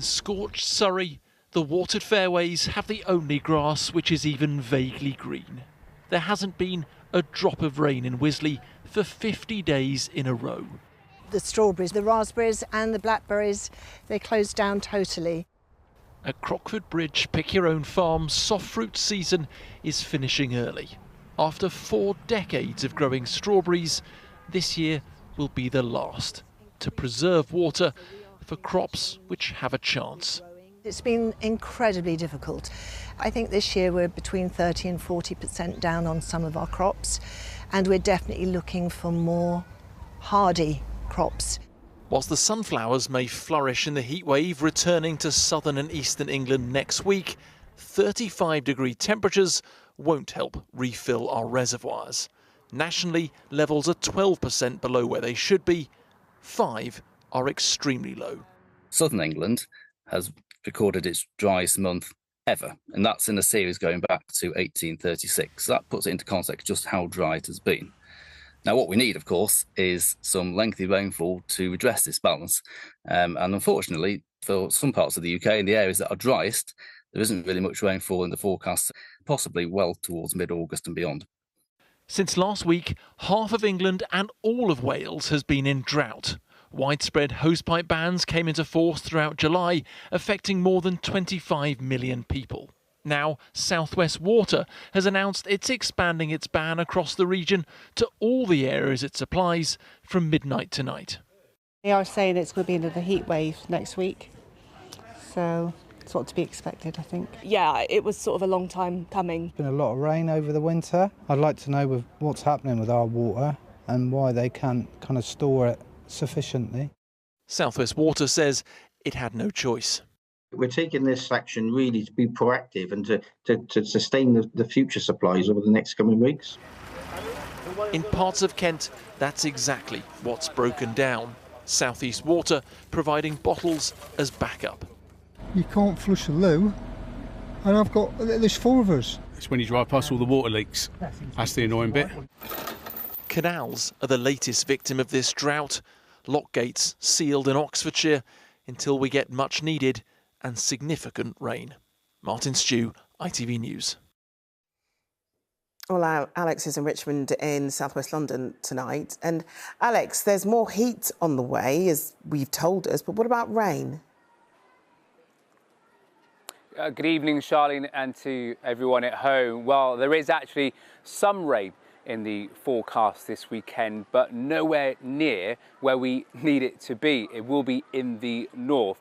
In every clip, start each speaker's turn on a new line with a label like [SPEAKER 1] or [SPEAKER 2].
[SPEAKER 1] In scorched Surrey, the watered fairways have the only grass which is even vaguely green. There hasn't been a drop of rain in Wisley for 50 days in a row.
[SPEAKER 2] The strawberries, the raspberries and the blackberries, they closed down totally.
[SPEAKER 1] At Crockford Bridge, Pick Your Own Farm's soft fruit season is finishing early. After 4 decades of growing strawberries, this year will be the last, to preserve water for crops which have a chance.
[SPEAKER 2] It's been incredibly difficult. I think this year we're between 30 and 40% down on some of our crops, and we're definitely looking for more hardy crops.
[SPEAKER 1] Whilst the sunflowers may flourish in the heatwave returning to southern and eastern England next week, 35-degree temperatures won't help refill our reservoirs. Nationally, levels are 12% below where they should be. 5 are extremely low.
[SPEAKER 3] Southern England has recorded its driest month ever, and that's in a series going back to 1836. So that puts it into context just how dry it has been. Now, what we need, of course, is some lengthy rainfall to redress this balance. And unfortunately, for some parts of the UK, in the areas that are driest, there isn't really much rainfall in the forecast, possibly well towards mid-August and beyond.
[SPEAKER 1] Since last week, half of England and all of Wales has been in drought. Widespread hosepipe bans came into force throughout July, affecting more than 25 million people. Now, South West Water has announced it's expanding its ban across the region to all the areas it supplies from midnight tonight.
[SPEAKER 4] They are saying it's going to be another heat wave next week, so it's what to be expected, I think.
[SPEAKER 5] Yeah, it was sort of a long time coming.
[SPEAKER 6] There's been a lot of rain over the winter. I'd like to know with what's happening with our water and why they can't kind of store it sufficiently.
[SPEAKER 1] South West Water says it had no choice.
[SPEAKER 7] We're taking this action really to be proactive and to sustain the future supplies over the next coming weeks.
[SPEAKER 1] In parts of Kent, that's exactly what's broken down. South East Water providing bottles as backup.
[SPEAKER 8] You can't flush a loo, and there's 4 of us.
[SPEAKER 9] It's when you drive past all the water leaks. That's the annoying bit.
[SPEAKER 1] Canals are the latest victim of this drought. Lock gates sealed in Oxfordshire until we get much needed and significant rain. Martin Stew, ITV News.
[SPEAKER 10] Well, Alex is in Richmond in southwest London tonight. And Alex, there's more heat on the way, as we've told us, but what about rain?
[SPEAKER 11] Good evening, Charlene, and to everyone at home. Well, there is actually some rain in the forecast this weekend, but nowhere near where we need it to be. It will be in the north.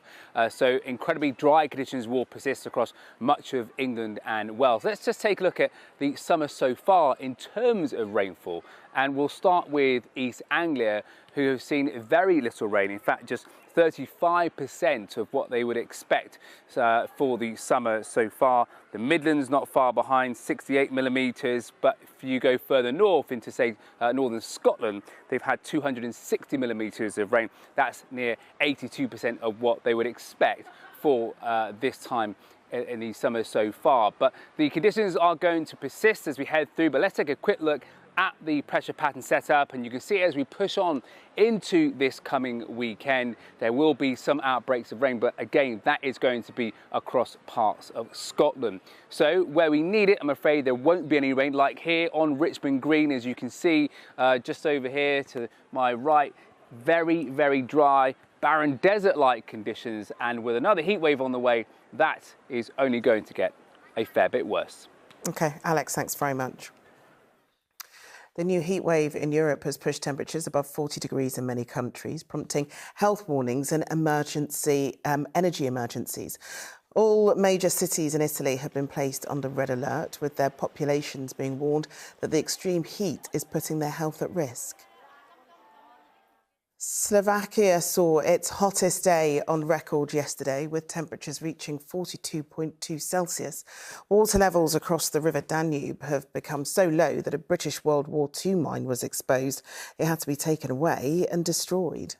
[SPEAKER 11] So incredibly dry conditions will persist across much of England and Wales. Let's just take a look at the summer so far in terms of rainfall. And we'll start with East Anglia, who have seen very little rain. In fact, just 35% of what they would expect for the summer so far. The Midlands not far behind, 68 millimetres. But if you go further north into, say, northern Scotland, they've had 260 millimetres of rain. That's near 82% of what they would expect for this time in the summer so far. But the conditions are going to persist as we head through. But let's take a quick look at the pressure pattern setup, and you can see as we push on into this coming weekend, there will be some outbreaks of rain, but again, that is going to be across parts of Scotland. So where we need it, I'm afraid there won't be any rain, like here on Richmond Green, as you can see just over here to my right. Very, very dry, barren desert-like conditions, and with another heat wave on the way, that is only going to get a fair bit worse.
[SPEAKER 10] OK, Alex, thanks very much. The new heat wave in Europe has pushed temperatures above 40 degrees in many countries, prompting health warnings and energy emergencies. All major cities in Italy have been placed under red alert, with their populations being warned that the extreme heat is putting their health at risk. Slovakia saw its hottest day on record yesterday, with temperatures reaching 42.2 Celsius. Water levels across the River Danube have become so low that a British World War II mine was exposed. It had to be taken away and destroyed.